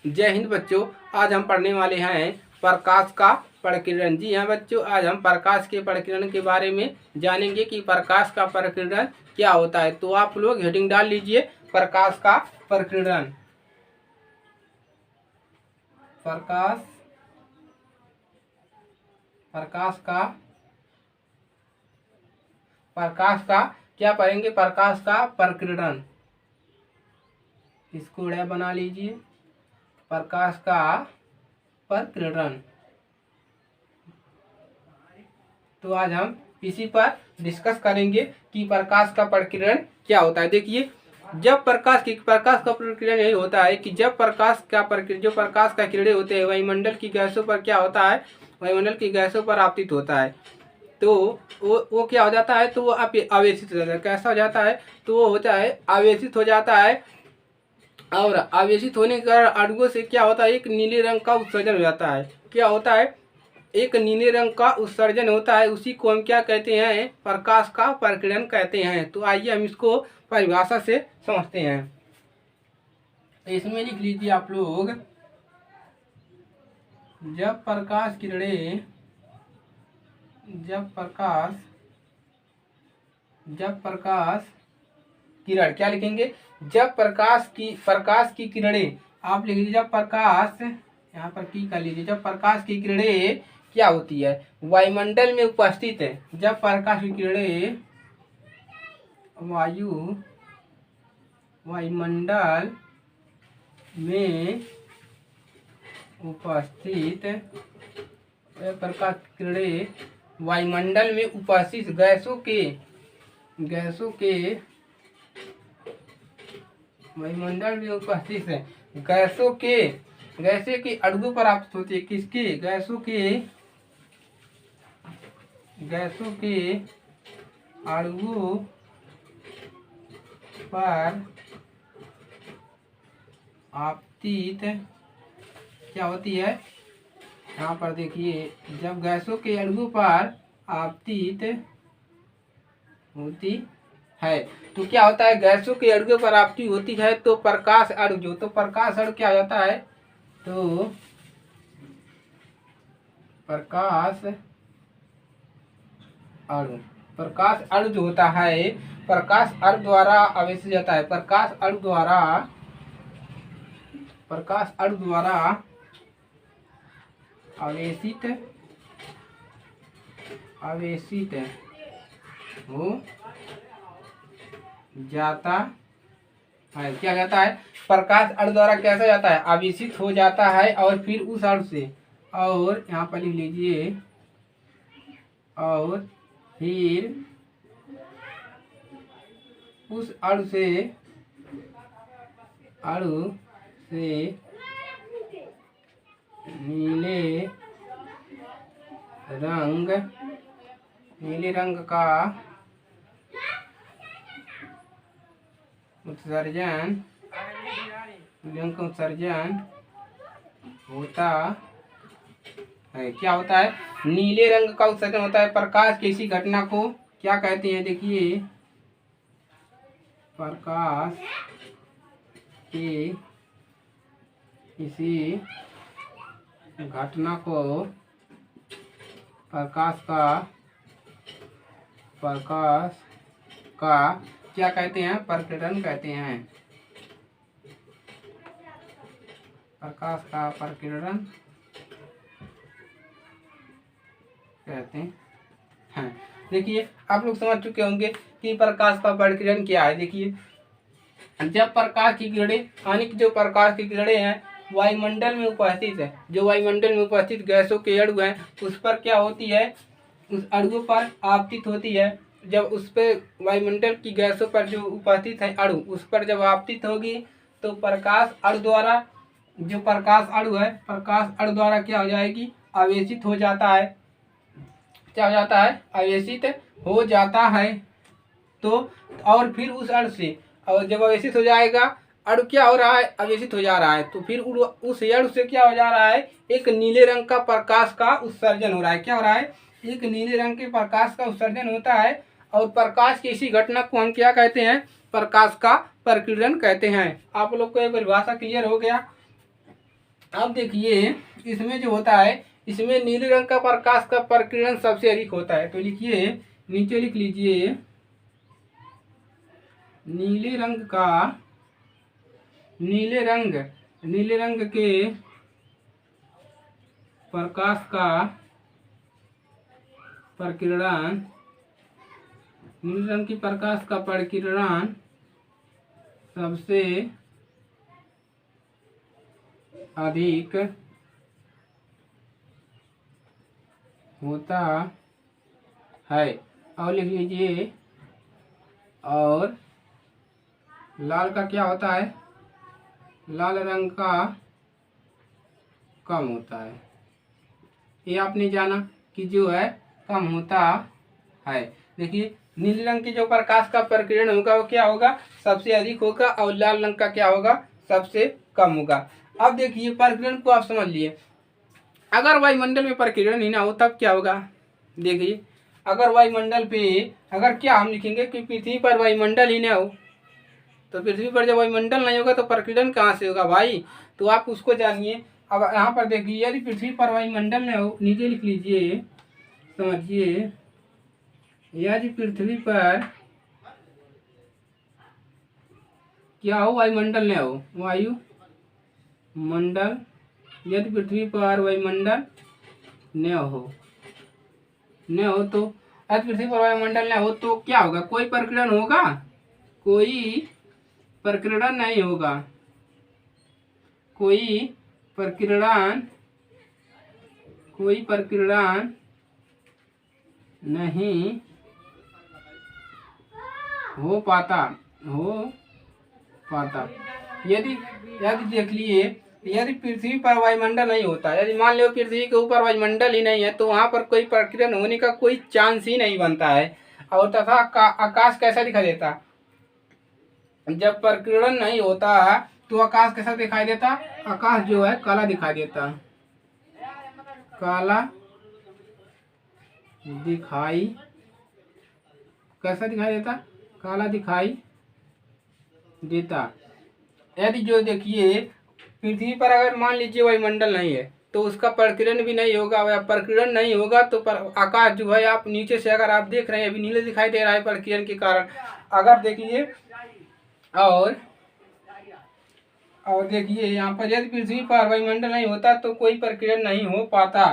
जय हिंद बच्चों। आज हम पढ़ने वाले हैं प्रकाश का प्रकीर्णन। जी हाँ बच्चों, आज हम प्रकाश के प्रकीर्णन के बारे में जानेंगे कि प्रकाश का प्रकीर्णन क्या होता है। तो आप लोग हेडिंग डाल लीजिए, प्रकाश का प्रकीर्णन। प्रकाश का क्या पढ़ेंगे? प्रकाश का प्रकीर्णन। इसको उड़ा बना लीजिए, प्रकाश का प्रकीर्णन। तो आज हम इसी पर डिस्कस करेंगे कि प्रकाश का प्रकीर्णन क्या होता है। देखिए, जब प्रकाश का प्रकीर्णन यही होता है कि जब प्रकाश का किरणें होते हैं वायुमंडल की गैसों पर क्या होता है, वायुमंडल की गैसों पर आपतित होता है। तो वो क्या हो जाता है, तो वो आवेशित हो जाता है। कैसा हो जाता है, तो वो होता है आवेशित हो जाता है। और आवेशित होने के कारण अणुओं से क्या होता है, एक नीले रंग का उत्सर्जन हो जाता है। क्या होता है, एक नीले रंग का उत्सर्जन होता है। उसी को हम क्या कहते हैं, प्रकाश का प्रकीर्णन कहते हैं। तो आइए हम इसको परिभाषा से समझते हैं। इसमें लिख लीजिए आप लोग, जब प्रकाश किरण क्या लिखेंगे, जब प्रकाश की किरणें, आप लिख लीजिए जब प्रकाश, यहाँ पर की कर लीजिए, जब प्रकाश की किरणें क्या होती है, वायुमंडल में उपस्थित है। जब प्रकाश की किरणें वायुमंडल में उपस्थित, प्रकाश की किरणें वायुमंडल में उपस्थित गैसों के वायुमंडल में उपस्थित है गैसों के अणुओं पर आपतित होती है। किसके? गैसों के अणुओं पर आपतित क्या होती है, यहाँ पर देखिए, जब गैसों के अणुओं पर आपतित होती है तो क्या होता है, गैसों के अणुओं पर आपतित होती है तो प्रकाश अणु तो प्रकाश अणु क्या जाता है, तो प्रकाश अणु जो होता है, प्रकाश अणु द्वारा आवेशित जाता है। प्रकाश अणु द्वारा आवेशित हो जाता है। क्या जाता है, प्रकाश अणु द्वारा कैसा जाता है, आवेशित हो जाता है। और फिर उस अणु से, और यहाँ पर लिख लीजिए, और फिर उस अणु से नीले रंग का उत्सर्जन होता है। क्या होता है, नीले रंग का उत्सर्जन होता है। प्रकाश की इसी घटना को क्या कहते हैं, देखिए, प्रकाश की इसी घटना को प्रकाश का क्या कहते हैं, प्रकीर्णन कहते हैं। प्रकाश का प्रकीर्णन कहते हैं। देखिए, आप लोग समझ चुके होंगे कि प्रकाश का प्रकीर्णन क्या है। देखिए, जब प्रकाश की किरणें, यानी कि जो प्रकाश की किरणें हैं वायुमंडल में उपस्थित है, जो वायुमंडल में उपस्थित गैसों के अणु हैं उस पर क्या होती है, उस अणुओं पर आपतित होती है। जब उस पर वायुमंडल की गैसों पर जो उपस्थित है अणु, उस पर जब आपतित होगी तो प्रकाश अणु द्वारा, जो प्रकाश अणु है, प्रकाश अणु द्वारा क्या हो जाएगी, आवेशित हो जाता है। क्या हो जाता है, आवेशित हो जाता है। तो और फिर उस अणु से, और जब आवेशित हो जाएगा, अणु क्या हो रहा है, आवेशित हो जा रहा है, तो फिर उस अणु से क्या हो जा रहा है, एक नीले रंग का प्रकाश का उत्सर्जन हो रहा है। क्या हो रहा है, एक नीले रंग के प्रकाश का उत्सर्जन होता है। और प्रकाश की इसी घटना को हम क्या कहते हैं, प्रकाश का प्रकीर्णन कहते हैं। आप लोग को ये परिभाषा क्लियर हो गया। अब देखिए इसमें जो होता है, इसमें नीले रंग का प्रकाश का प्रकीर्णन सबसे अधिक होता है। तो लिखिए, नीचे लिख लीजिए, नीले रंग का, नीले रंग के प्रकाश का प्रकीर्णन, नीले रंग की प्रकाश का प्रकीर्णन सबसे अधिक होता है। और लिख लीजिए, और लाल का क्या होता है, लाल रंग का कम होता है। ये आपने जाना कि जो है कम होता है। देखिए नीले रंग की जो प्रकाश का प्रकीर्णन होगा वो क्या होगा, सबसे अधिक होगा, और लाल रंग का क्या होगा, सबसे कम होगा। अब देखिए प्रकीर्णन को आप समझ लिए, अगर वायुमंडल में प्रकीर्णन ही ना हो तब क्या होगा। देखिए अगर वायुमंडल पे, अगर क्या हम लिखेंगे कि पृथ्वी पर वायुमंडल ही ना हो, तो पृथ्वी पर जब वायुमंडल नहीं होगा तो प्रकीर्णन कहाँ से होगा भाई। तो आप उसको जानिए। अब यहाँ पर देखिए, यदि पृथ्वी पर वायुमंडल न हो, नीचे लिख लीजिए, समझिए, यदि पृथ्वी पर क्या हो, वायुमंडल न हो, वायुमंडल, यदि पृथ्वी पर वायुमंडल न हो, तो यदि पृथ्वी पर वायुमंडल न हो तो क्या होगा, कोई प्रकीर्णन होगा, कोई प्रकीर्णन नहीं होगा, कोई प्रकीर्णन नहीं हो पाता, यदि यदि देख लिए, यदि पृथ्वी पर वायुमंडल नहीं होता, यदि मान लो पृथ्वी के ऊपर वायुमंडल ही नहीं है, तो वहां पर कोई प्रकीर्णन होने का कोई चांस ही नहीं बनता है। और तथा आकाश कैसा दिखाई देता, जब प्रकीर्णन नहीं होता तो आकाश कैसा दिखाई देता, आकाश जो है काला दिखाई देता, काला दिखाई, कैसा दिखाई देता, काला दिखाई देता। यदि जो देखिए पृथ्वी पर अगर मान लीजिए वायुमंडल नहीं है तो उसका प्रकीर्णन भी नहीं होगा, या प्रकीर्णन नहीं होगा तो आकाश जो है, आप नीचे से अगर आप देख रहे हैं अभी नीले दिखाई दे रहा है प्रकीर्णन के कारण। अगर देखिए, और देखिए यहाँ पर यदि पृथ्वी पर वायुमंडल नहीं होता तो कोई प्रकीर्णन नहीं हो पाता,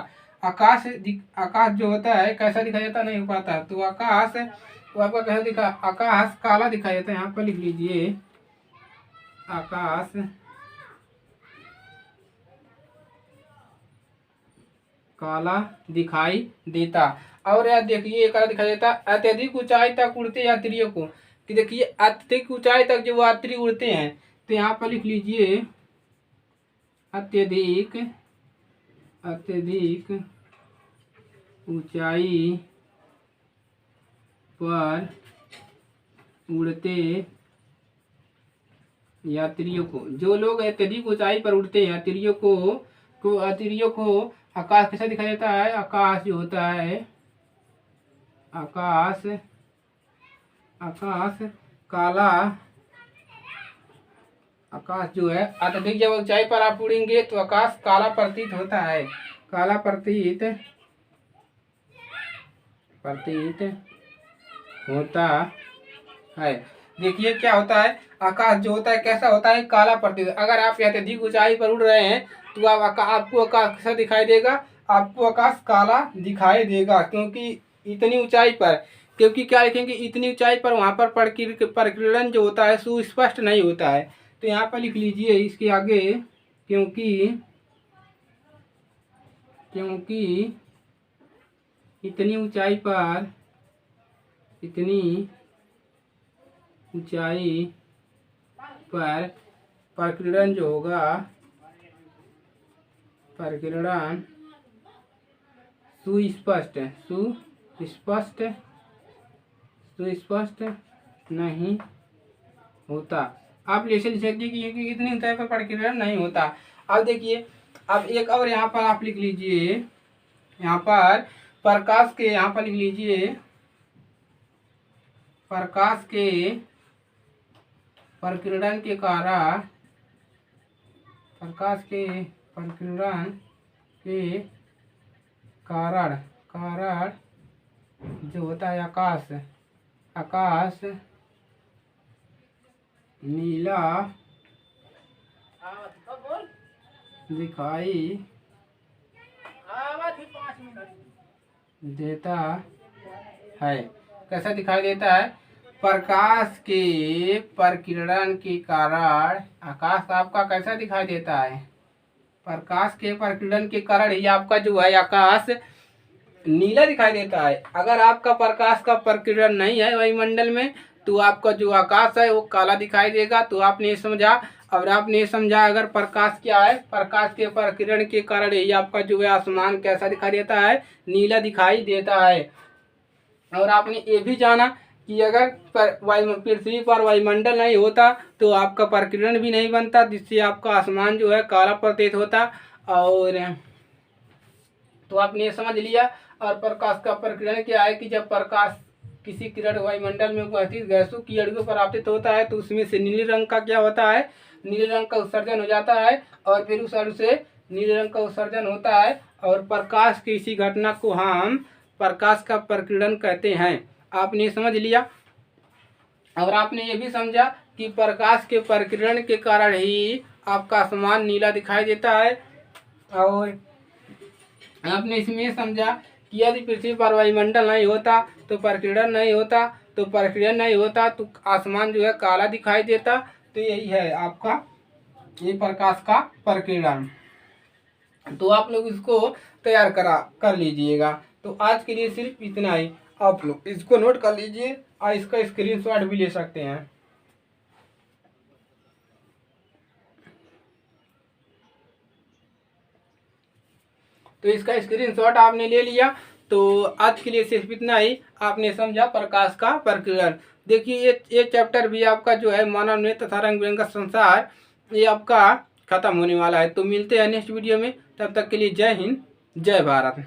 आकाश जो होता है कैसा दिखाई देता, नहीं हो पाता। तो आकाश, तो आपका कैसा दिखा, आकाश काला दिखाई देता है। यहाँ पर लिख लीजिए, आकाश काला दिखाई देता। और यह देखिए काला दिखाई देता अत्यधिक ऊंचाई तक उड़ते यात्रियों को, कि देखिए अत्यधिक ऊंचाई तक जो यात्री उड़ते हैं, तो यहाँ पर लिख लीजिए, अत्यधिक ऊंचाई पर उड़ते यात्रियों को, जो लोग अत्यधिक ऊंचाई पर उड़ते हैं यात्रियों को आकाश कैसा दिखाई देता है, आकाश जो होता है, आकाश काला, आकाश जो है अत्यधिक जब ऊंचाई पर आप उड़ेंगे तो आकाश काला प्रतीत होता है, काला प्रतीत होता है। देखिए क्या होता है, आकाश जो होता है कैसा होता है, काला प्रतीत। अगर आप अत्यधिक ऊंचाई पर उड़ रहे हैं तो आपको आकाश कैसा दिखाई देगा, आपको आकाश काला दिखाई देगा, क्योंकि इतनी ऊंचाई पर, क्योंकि क्या लिखेंगे, इतनी ऊंचाई पर वहां पर प्रकीर्णन जो होता है सुस्पष्ट नहीं होता है। तो यहाँ पर लिख लीजिए इसके आगे, क्योंकि इतनी ऊंचाई पर प्रकीर्णन जो होगा, प्रकीर्णन सुस्पष्ट नहीं होता। आप लिख लीजिए कि इतनी ऊंचाई पर प्रकीर्णन नहीं होता। अब देखिए, अब एक और यहाँ पर आप लिख लीजिए, यहाँ पर प्रकाश के, यहाँ पर लिख लीजिए, प्रकाश के प्रकीर्णन के कारण, प्रकाश के प्रकीर्णन के कारण जो होता है आकाश नीला दिखाई देता है। कैसा दिखाई देता है? प्रकाश के प्रकीर्णन के कारण आकाश आपका कैसा दिखाई देता है? प्रकाश के प्रकीर्णन के कारण ही आपका जो है आकाश नीला दिखाई देता है। अगर आपका प्रकाश का प्रकीर्णन नहीं है वायुमंडल में तो आपका जो आकाश है वो काला दिखाई देगा। तो आपने समझा। और आपने समझा अगर प्रकाश क्या है, प्रकाश के प्रकीर्णन के कारण ही आपका जो है आसमान कैसा दिखाई देता है, नीला दिखाई देता है। और आपने ये भी जाना कि अगर पृथ्वी पर वायुमंडल नहीं होता तो आपका प्रकीर्णन भी नहीं बनता, जिससे आपका आसमान जो है काला प्रतीत होता। और तो आपने ये समझ लिया। और प्रकाश का प्रकीर्णन क्या है कि जब प्रकाश किसी किरण वायुमंडल में उपस्थित गैसों की अणुओं पर आपतित होता है तो उसमें से नीले रंग का क्या होता है, नीले रंग का उत्सर्जन हो जाता है। और फिर उस अणु से नीले रंग का उत्सर्जन होता है। और प्रकाश की इसी घटना को हम प्रकाश का प्रकीर्णन कहते हैं। आपने समझ लिया। और आपने ये भी समझा कि प्रकाश के प्रकीर्णन के कारण ही आपका आसमान नीला दिखाई देता है। और आपने इसमें समझा कि यदि पृथ्वी पर वायुमंडल नहीं होता तो प्रकीर्णन नहीं होता, तो प्रकीर्णन नहीं होता तो आसमान जो है काला दिखाई देता। तो यही है आपका ये प्रकाश का प्रकीर्णन। तो आप लोग इसको तैयार कर लीजिएगा। तो आज के लिए सिर्फ इतना ही। आप लोग इसको नोट कर लीजिए और इसका स्क्रीनशॉट भी ले सकते हैं। तो इसका स्क्रीनशॉट आपने ले लिया। तो आज के लिए सिर्फ इतना ही। आपने समझा प्रकाश का प्रकीर्णन। देखिए ये चैप्टर भी आपका जो है मानव नेत्र तथा रंग बिरंगा संसार ये आपका खत्म होने वाला है। तो मिलते हैं नेक्स्ट वीडियो में। तब तक के लिए जय हिंद, जय भारत।